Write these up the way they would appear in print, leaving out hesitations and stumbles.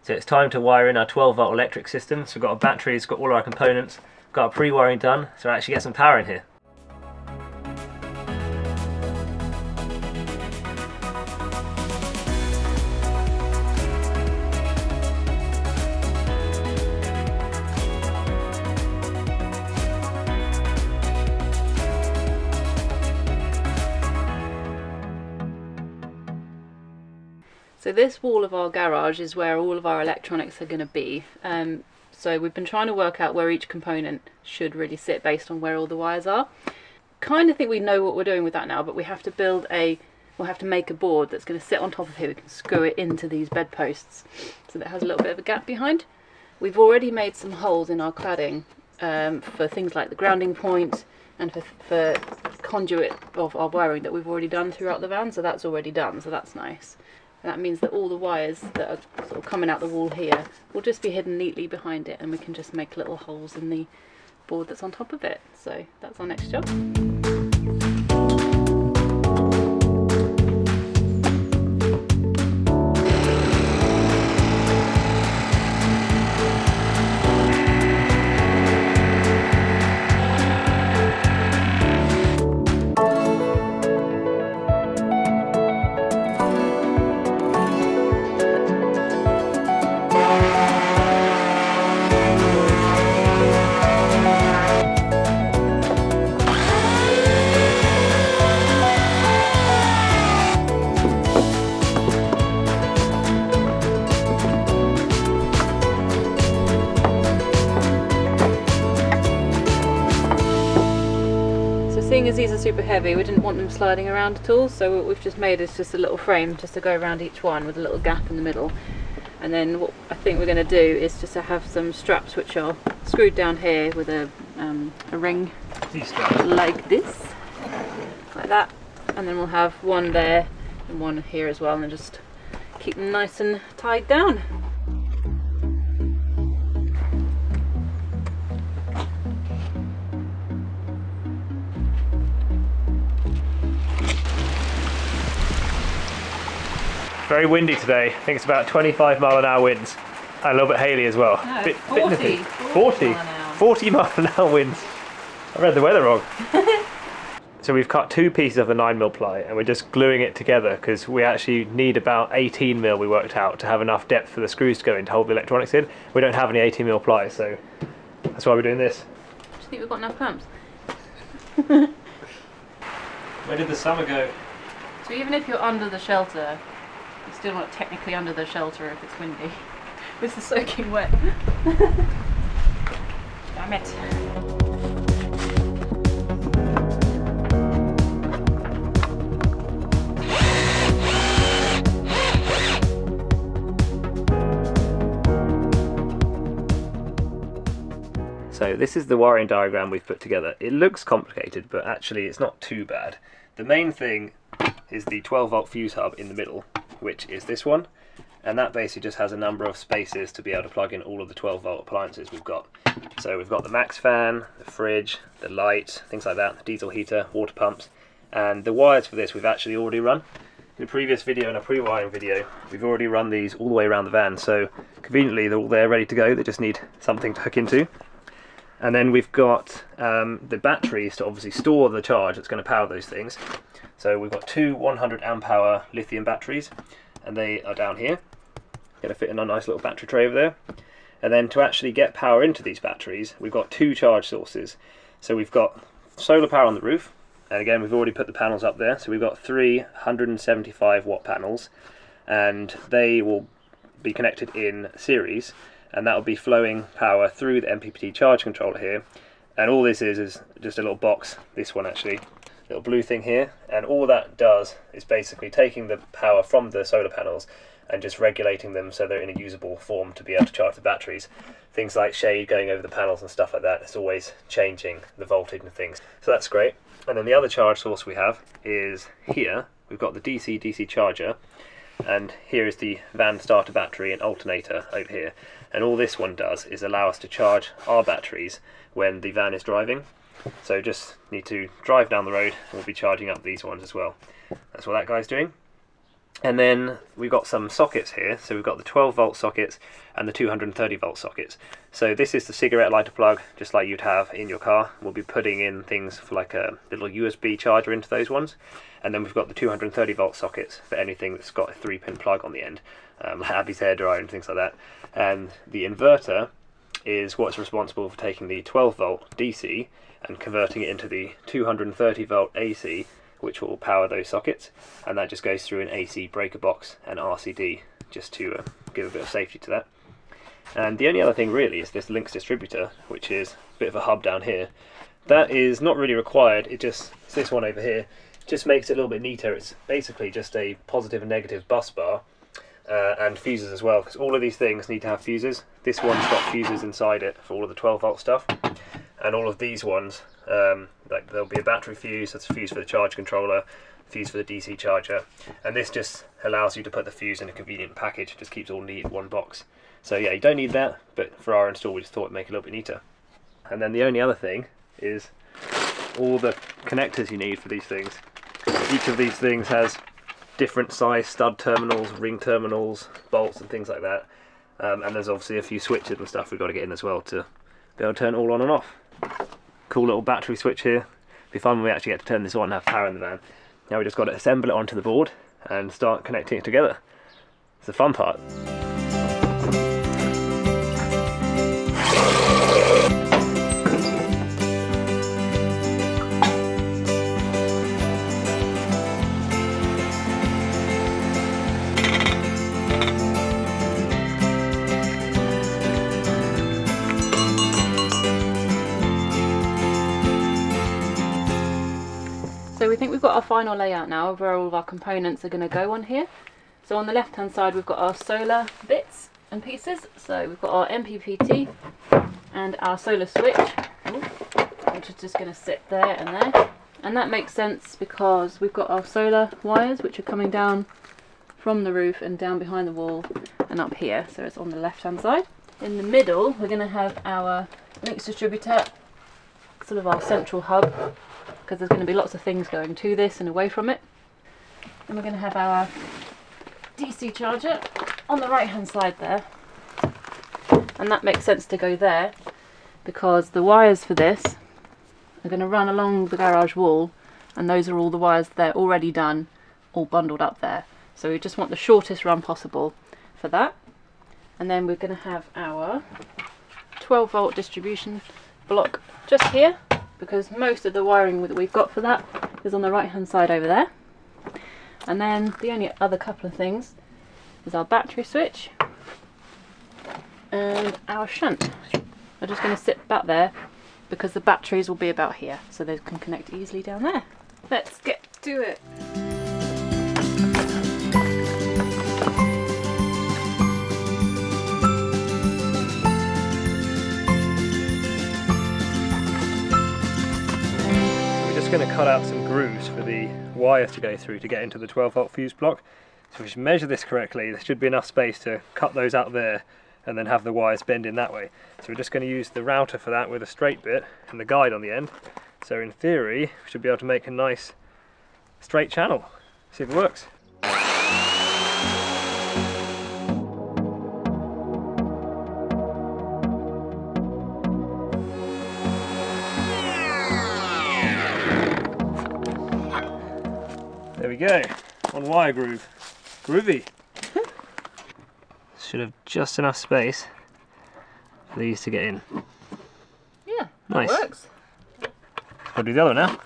So it's time to wire in our 12-volt electric system. So we've got our batteries, got all our components, got our pre-wiring done, so actually get some power in here. So this wall of our garage is where all of our electronics are going to be. So we've been trying to work out where each component should really sit based on where all the wires are. Kind of think we know what we're doing with that now, but we have to make a board that's going to sit on top of here. We can screw it into these bedposts so that it has a little bit of a gap behind. We've already made some holes in our cladding for things like the grounding point and for conduit of our wiring that we've already done throughout the van, so that's already done, so that's nice. And that means that all the wires that are sort of coming out the wall here will just be hidden neatly behind it, and we can just make little holes in the board that's on top of it. So that's our next job. Seeing as these are super heavy, we didn't want them sliding around at all, so what we've just made is just a little frame just to go around each one with a little gap in the middle. And then what I think we're going to do is just to have some straps which are screwed down here with a ring like this, like that, and then we'll have one there and one here as well, and just keep them nice and tied down. Very windy today. I think it's about 25-mile-an-hour winds. And a little bit haily as well. No, bit 40. 40 mile-an-hour winds. I read the weather wrong. So we've cut 2 pieces of the 9mm ply and we're just gluing it together because we actually need about 18mm, we worked out, to have enough depth for the screws to go in to hold the electronics in. We don't have any 18mm ply, so that's why we're doing this. Do you think we've got enough clamps? Where did the summer go? So even if you're under the shelter, you're still not technically under the shelter if it's windy. This is soaking wet. Damn it. So this is the wiring diagram we've put together. It looks complicated, but actually it's not too bad. The main thing is the 12-volt fuse hub in the middle, which is this one, and that basically just has a number of spaces to be able to plug in all of the 12-volt appliances we've got. So we've got the max fan, the fridge, the light, things like that, the diesel heater, water pumps, and the wires for this we've actually already run. In a previous video and a pre-wiring video, we've already run these all the way around the van, so conveniently they're all there ready to go. They just need something to hook into. And then we've got the batteries to obviously store the charge that's going to power those things. So we've got 2 100 amp hour lithium batteries, and they are down here. Going to fit in a nice little battery tray over there. And then to actually get power into these batteries, we've got 2 charge sources. So we've got solar power on the roof, and again we've already put the panels up there. So we've got 3 175 watt panels, and they will be connected in series, and that will be flowing power through the MPPT charge controller here. And all this is just a little box, this one actually, little blue thing here, and all that does is basically taking the power from the solar panels and just regulating them so they're in a usable form to be able to charge the batteries. Things like shade going over the panels and stuff like that, it's always changing the voltage and things. So that's great. And then the other charge source we have is here. We've got the DC-DC charger, and here is the van starter battery and alternator over here. And all this one does is allow us to charge our batteries when the van is driving. So just need to drive down the road and we'll be charging up these ones as well. That's what that guy's doing. And then we've got some sockets here. So we've got the 12-volt sockets and the 230-volt sockets. So this is the cigarette lighter plug, just like you'd have in your car. We'll be putting in things for like a little USB charger into those ones. And then we've got the 230-volt sockets for anything that's got a 3-pin plug on the end, like Abby's hairdryer and things like that. And the inverter is what's responsible for taking the 12-volt DC and converting it into the 230-volt AC, which will power those sockets, and that just goes through an AC breaker box and RCD, just to give a bit of safety to that. And the only other thing really is this Lynx Distributor, which is a bit of a hub down here. That is not really required, it's this one over here, just makes it a little bit neater. It's basically just a positive and negative bus bar, and fuses as well, because all of these things need to have fuses. This one's got fuses inside it for all of the 12-volt stuff, and all of these ones, like there'll be a battery fuse, that's a fuse for the charge controller, fuse for the DC charger, and this just allows you to put the fuse in a convenient package, just keeps it all neat in one box. So yeah, you don't need that, but for our install we just thought it'd make it a little bit neater. And then the only other thing is all the connectors you need for these things. Each of these things has different size stud terminals, ring terminals, bolts and things like that. And there's obviously a few switches and stuff we've got to get in as well to be able to turn it all on and off. Cool little battery switch here. It'll be fun when we actually get to turn this on and have power in the van. Now we just got to assemble it onto the board and start connecting it together. It's the fun part. So we think we've got our final layout now of where all of our components are going to go on here. So on the left hand side we've got our solar bits and pieces. So we've got our MPPT and our solar switch, which is just going to sit there and there. And that makes sense because we've got our solar wires which are coming down from the roof and down behind the wall and up here. So it's on the left hand side. In the middle we're going to have our Lynx Distributor, sort of our central hub, because there's going to be lots of things going to this and away from it. And we're going to have our DC charger on the right hand side there, and that makes sense to go there because the wires for this are going to run along the garage wall, and those are all the wires that are already done, all bundled up there. So we just want the shortest run possible for that. And then we're going to have our 12-volt distribution block just here, because most of the wiring that we've got for that is on the right hand side over there. And then the only other couple of things is our battery switch and our shunt. I'm just going to sit back there because the batteries will be about here, so they can connect easily down there. Let's get to it. Just going to cut out some grooves for the wire to go through to get into the 12-volt fuse block. So if we should measure this correctly, there should be enough space to cut those out there and then have the wires bend in that way. So we're just going to use the router for that with a straight bit and the guide on the end. So in theory we should be able to make a nice straight channel. See if it works. There we go, on wire groove. Groovy. Should have just enough space for these to get in. Yeah, nice. That works. I'll do the other now.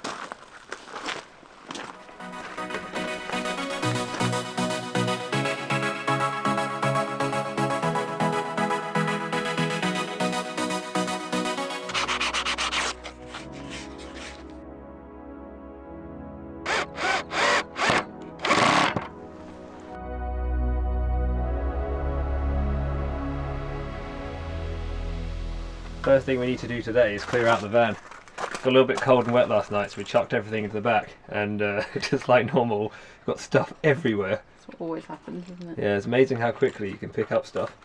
First thing we need to do today is clear out the van. It got a little bit cold and wet last night, so we chucked everything into the back, and just like normal, we've got stuff everywhere. That's what always happens, isn't it? Yeah, it's amazing how quickly you can pick up stuff.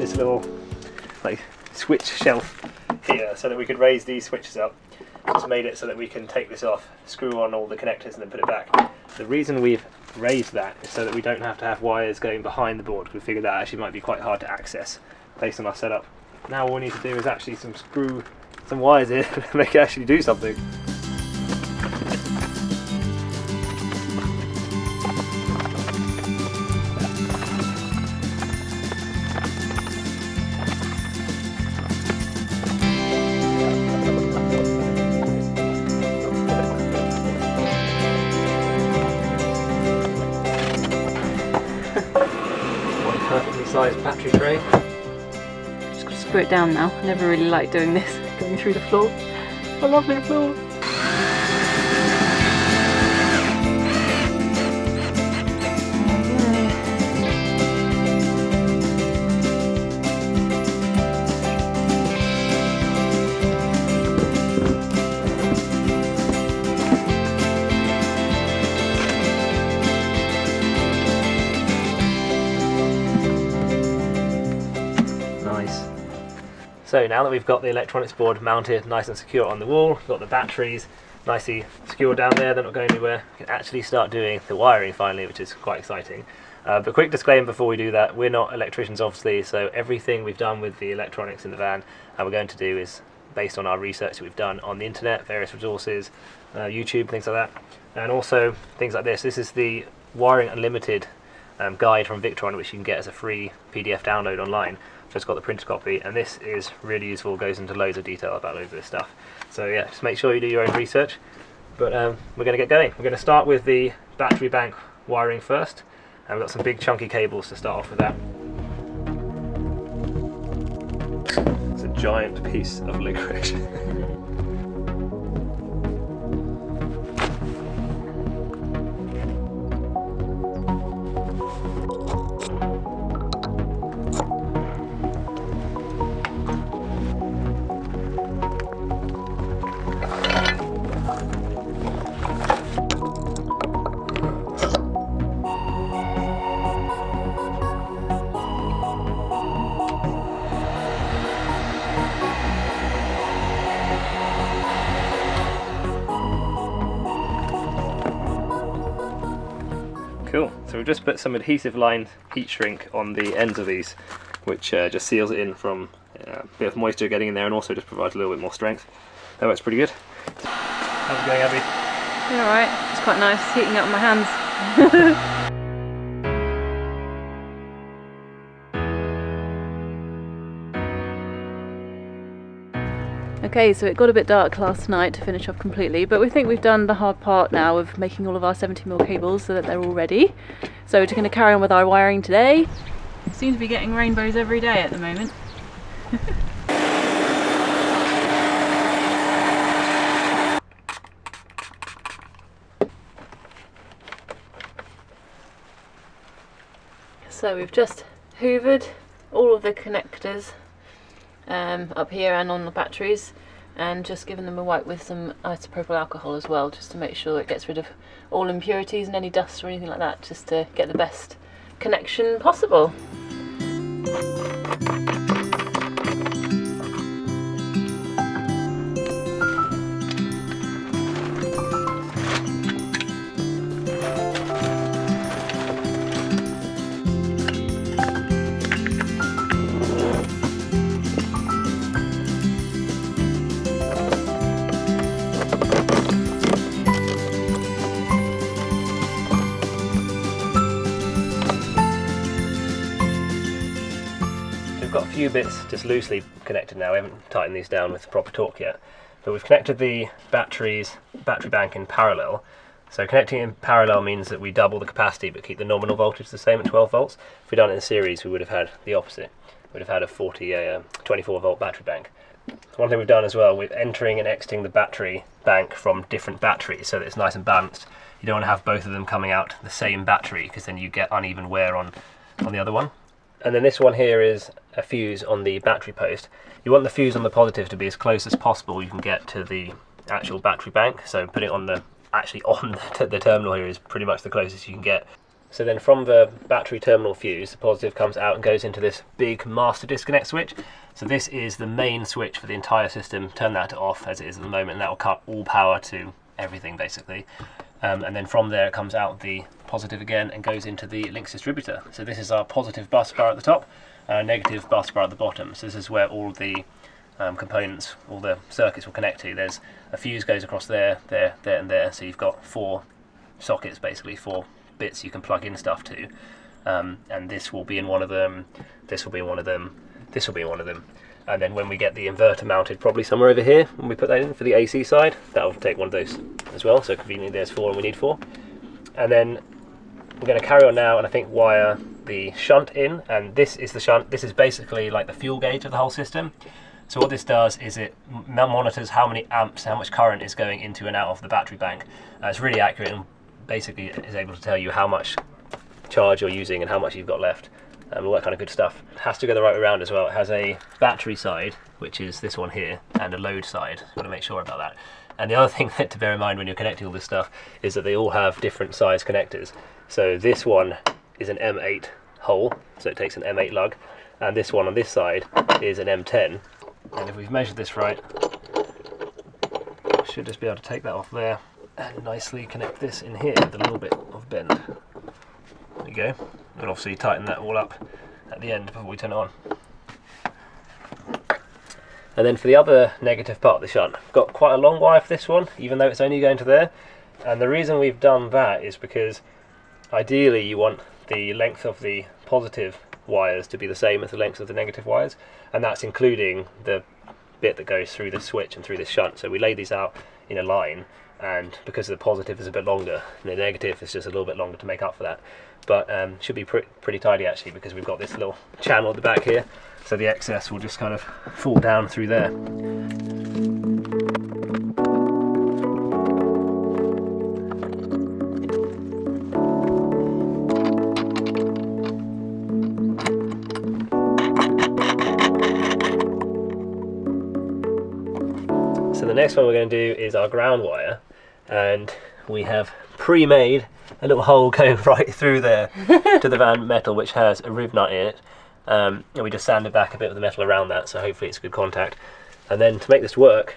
this little like switch shelf here so that we could raise these switches up. Just made it so that we can take this off, screw on all the connectors and then put it back. The reason we've raised that is so that we don't have to have wires going behind the board. We figured that actually might be quite hard to access based on our setup. Now all we need to do is actually screw some wires in to make it actually do something. Perfectly sized battery tray. Just got to screw it down now. I never really liked doing this, going through the floor. I love the floor. So now that we've got the electronics board mounted nice and secure on the wall, we've got the batteries nicely secured down there, they're not going anywhere, we can actually start doing the wiring finally, which is quite exciting. But quick disclaimer before we do that, we're not electricians obviously, so everything we've done with the electronics in the van and we're going to do is based on our research that we've done on the internet, various resources, YouTube, things like that, and also things like this. This is the Wiring Unlimited guide from Victron, which you can get as a free PDF download online. Just got the printed copy, and this is really useful, goes into loads of detail about loads of this stuff. So yeah, just make sure you do your own research. But we're going to get going. We're going to start with the battery bank wiring first, and we've got some big chunky cables to start off with that. It's a giant piece of licorice. Cool, so we've just put some adhesive lined heat shrink on the ends of these, which just seals it in from a bit of moisture getting in there and also just provides a little bit more strength. That works pretty good. How's it going, Abby? Alright, it's quite nice, heating up my hands. Okay, so it got a bit dark last night to finish off completely, but we think we've done the hard part now of making all of our 70mm cables so that they're all ready. So we're going to carry on with our wiring today. Seem to be getting rainbows every day at the moment. So we've just hoovered all of the connectors up here and on the batteries, and just given them a wipe with some isopropyl alcohol as well, just to make sure it gets rid of all impurities and any dust or anything like that, just to get the best connection possible. Got a few bits just loosely connected now. We haven't tightened these down with proper torque yet, but we've connected the battery bank in parallel. So connecting in parallel means that we double the capacity but keep the nominal voltage the same at 12 volts. If we'd done it in series, we would have had the opposite. We'd have had a 24 volt battery bank. One thing we've done as well, we're entering and exiting the battery bank from different batteries so that it's nice and balanced. You don't want to have both of them coming out the same battery, because then you get uneven wear on the other one. And then this one here is a fuse on the battery post. You want the fuse on the positive to be as close as possible you can get to the actual battery bank. So putting it on the terminal here is pretty much the closest you can get. So then from the battery terminal fuse, the positive comes out and goes into this big master disconnect switch. So this is the main switch for the entire system. Turn that to off as it is at the moment, and that will cut all power to everything basically. And then from there it comes out the positive again and goes into the Lynx Distributor. So this is our positive bus bar at the top, negative bus bar at the bottom. So this is where all the components, all the circuits will connect to. There's a fuse goes across there, there, there and there. So you've got 4 sockets basically, 4 bits you can plug in stuff to, and this will be in one of them, this will be in one of them, this will be in one of them, and then when we get the inverter mounted probably somewhere over here, when we put that in for the AC side, that will take one of those as well. So conveniently there's 4 and we need 4. And then we're going to carry on now and I think wire the shunt in, and this is the shunt. This is basically like the fuel gauge of the whole system. So what this does is it monitors how many amps, how much current is going into and out of the battery bank. It's really accurate and basically is able to tell you how much charge you're using and how much you've got left, and all that kind of good stuff. It has to go the right way around as well. It has a battery side, which is this one here, and a load side. So got to make sure about that. And the other thing that to bear in mind when you're connecting all this stuff is that they all have different size connectors. So this one is an M8 hole, so it takes an M8 lug, and this one on this side is an M10. And if we've measured this right, I should just be able to take that off there and nicely connect this in here with a little bit of bend. There you go. And obviously tighten that all up at the end before we turn it on. And then for the other negative part of the shunt, I've got quite a long wire for this one, even though it's only going to there. And the reason we've done that is because ideally you want the length of the positive wires to be the same as the length of the negative wires, and that's including the bit that goes through the switch and through this shunt. So we lay these out in a line, and because the positive is a bit longer, and the negative is just a little bit longer to make up for that. But should be pretty tidy actually, because we've got this little channel at the back here, so the excess will just kind of fall down through there. So the next one we're going to do is our ground wire, and we have pre-made a little hole going right through there to the van metal, which has a rib nut in it, and we just sanded back a bit of the metal around that, so hopefully it's good contact. And then to make this work,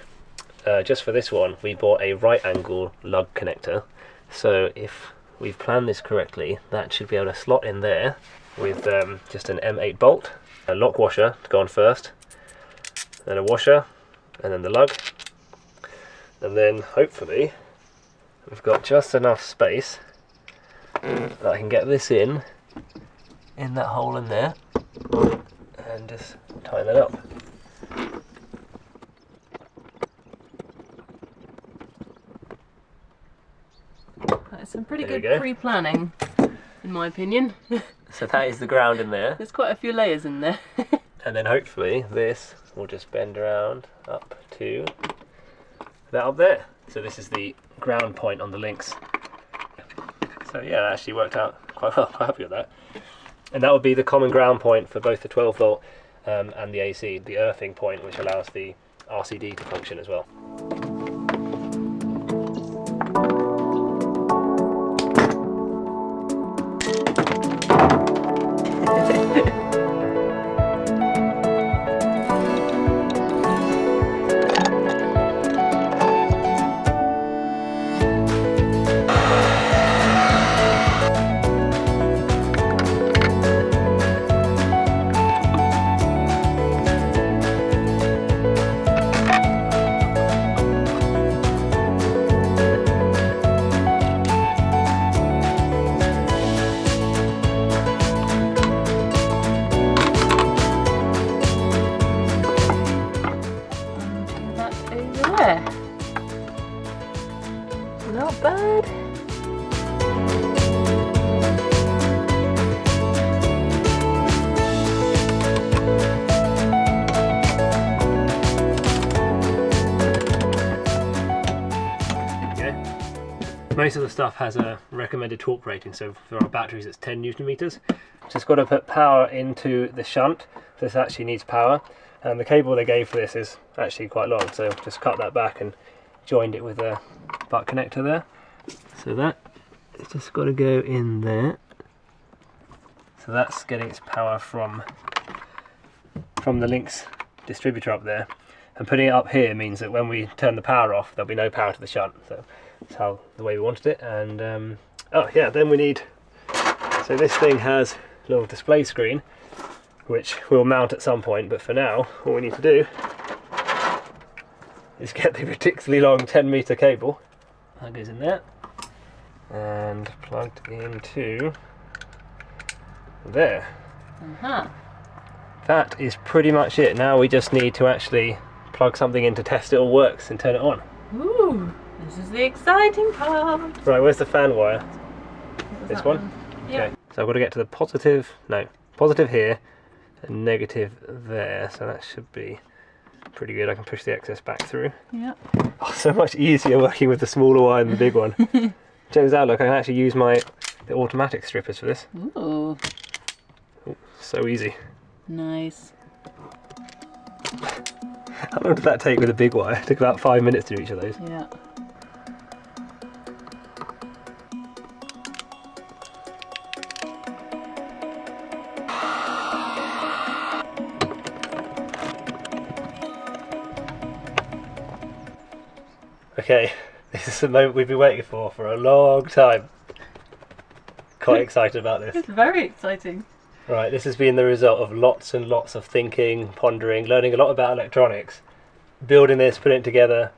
just for this one, we bought a right angle lug connector. So if we've planned this correctly, that should be able to slot in there with just an M8 bolt, a lock washer to go on first, then a washer, and then the lug. And then hopefully we've got just enough space that I can get this in that hole in there and just tighten it up. That's some pretty good pre-planning, in my opinion. So that is the ground in there. There's quite a few layers in there. And then hopefully this will just bend around up to that up there. So this is the ground point on the Lynx. So yeah, that actually worked out quite well. Quite happy with that. And that would be the common ground point for both the 12 volt and the AC, the earthing point, which allows the RCD to function as well. Not bad. Most of the stuff has a recommended torque rating, so for our batteries it's 10 Newton meters. Just got to put power into the shunt. This actually needs power, and the cable they gave for this is actually quite long, so just cut that back and joined it with a butt connector there. So that it's just got to go in there So that's getting its power from the Lynx Distributor up there, and putting it up here means that when we turn the power off, there'll be no power to the shunt. So that's the way we wanted it. And oh yeah, then we need, so this thing has a little display screen which we'll mount at some point, but for now all we need to do is get the ridiculously long 10-meter cable that goes in there and plugged into there. That is pretty much it. Now we just need to actually plug something in to test it all works and turn it on. Ooh, this is the exciting part. Right, where's the fan wire? This one? Yeah. Okay, so I've got to get to the positive here and negative there, so that should be pretty good. I can push the excess back through. Yeah. Oh, so much easier working with the smaller wire than the big one. Turns out, look, I can actually use the automatic strippers for this. Ooh. Ooh, so easy. Nice. How long did that take with a big wire? It took about 5 minutes to do each of those. Yeah. Okay, this is the moment we've been waiting for a long time. Quite excited about this. It's very exciting. Right, this has been the result of lots and lots of thinking, pondering, learning a lot about electronics, building this, putting it together,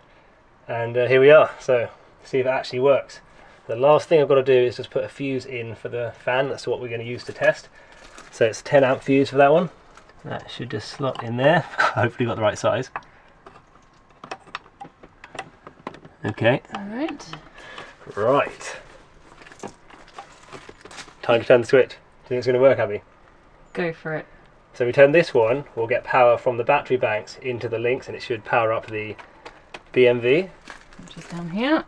and here we are. So, see if it actually works. The last thing I've got to do is just put a fuse in for the fan. That's what we're going to use to test. So it's a 10 amp fuse for that one. That should just slot in there. Hopefully got the right size. Okay. Alright. Right. Time to turn the switch. Do you think it's going to work, Abby? Go for it. So we turn this one, we'll get power from the battery banks into the Lynx, and it should power up the BMV. Which is down here.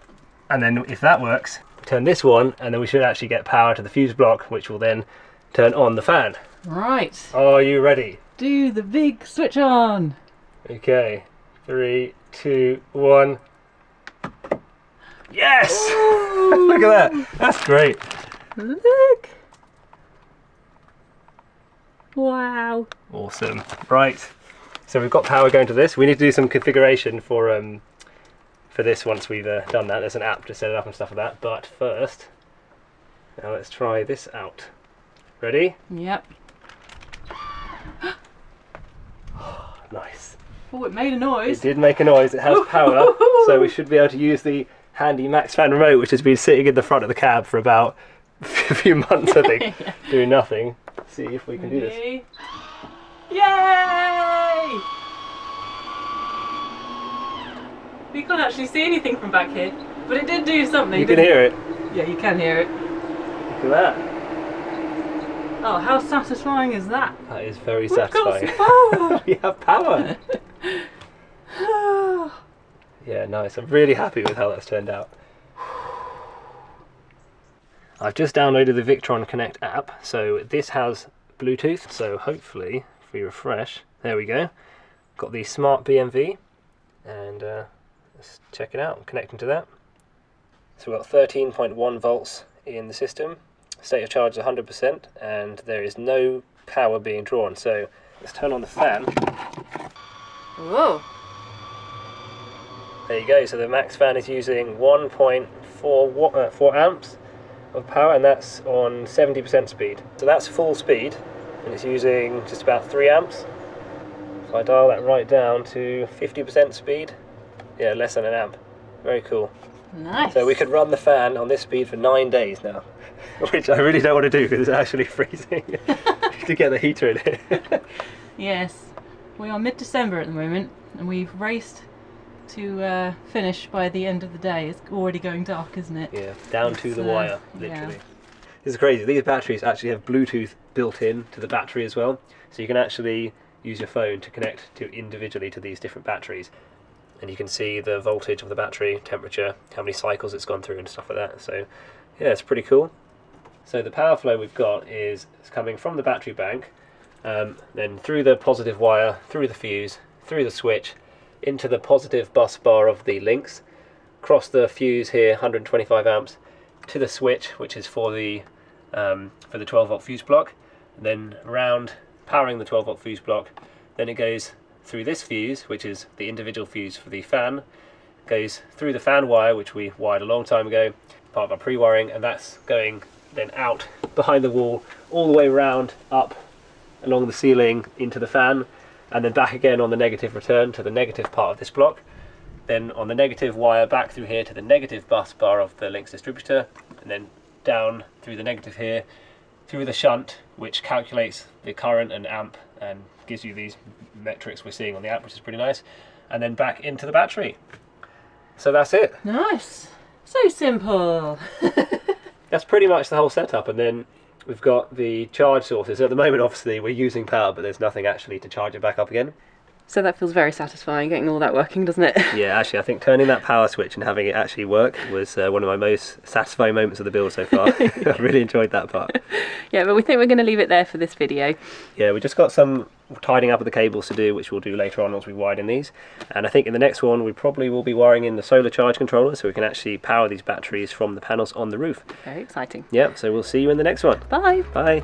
And then if that works, turn this one, and then we should actually get power to the fuse block, which will then turn on the fan. Right. Are you ready? Do the big switch on. Okay. 3, 2, 1. Yes! Look at that. That's great. Look. Wow. Awesome. Right. So we've got power going to this. We need to do some configuration for this once we've done that. There's an app to set it up and stuff like that. But first, now let's try this out. Ready? Yep. Nice. Oh, it made a noise. It did make a noise. It has power, so we should be able to use the handy Max Fan remote, which has been sitting in the front of the cab for about a few months, I think, doing nothing. See if we can do this. Yay! We can't actually see anything from back here, but it did do something. You can hear it. Yeah, you can hear it. Look at that. Oh, how satisfying is that? That is very We've got satisfying. some power. We have power. Yeah, nice. I'm really happy with how that's turned out. I've just downloaded the Victron Connect app, so this has Bluetooth, so hopefully, if we refresh, there we go. Got the smart BMV, and let's check it out. I'm connecting to that. So we've got 13.1 volts in the system, state of charge is 100%, and there is no power being drawn. So let's turn on the fan. Whoa. There you go, so the Max Fan is using 1.4 amps of power, and that's on 70% speed. So that's full speed, and it's using just about 3 amps. If I dial that right down to 50% speed, yeah, less than an amp. Very cool. Nice. So we could run the fan on this speed for 9 days now, which I really don't want to do because it's actually freezing to get the heater in here. Yes, we are mid-December at the moment, and we've raced to finish by the end of the day. It's already going dark, isn't it? Yeah, down to the wire, literally. Yeah. This is crazy. These batteries actually have Bluetooth built in to the battery as well, so you can actually use your phone to connect to individually to these different batteries, and you can see the voltage of the battery, temperature, how many cycles it's gone through and stuff like that. So yeah, it's pretty cool. So the power flow we've got is coming from the battery bank, then through the positive wire, through the fuse, through the switch, into the positive bus bar of the Lynx, across the fuse here, 125 amps, to the switch, which is for the 12 volt fuse block, and then around powering the 12 volt fuse block. Then it goes through this fuse, which is the individual fuse for the fan, goes through the fan wire, which we wired a long time ago, part of our pre-wiring, and that's going then out behind the wall, all the way around, up along the ceiling into the fan, and then back again on the negative return to the negative part of this block. Then on the negative wire back through here to the negative bus bar of the Lynx Distributor, and then down through the negative here, through the shunt, which calculates the current and amp and gives you these metrics we're seeing on the app, which is pretty nice, and then back into the battery. So that's it. Nice. So simple. That's pretty much the whole setup, and then we've got the charge sources. At the moment, obviously, we're using power, but there's nothing actually to charge it back up again. So that feels very satisfying, getting all that working, doesn't it? Yeah, actually, I think turning that power switch and having it actually work was one of my most satisfying moments of the build so far. I really enjoyed that part. Yeah, but we think we're going to leave it there for this video. Yeah, we just got some tidying up of the cables to do, which we'll do later on once we wire in these. And I think in the next one, we probably will be wiring in the solar charge controller so we can actually power these batteries from the panels on the roof. Very exciting. Yeah, so we'll see you in the next one. Bye. Bye.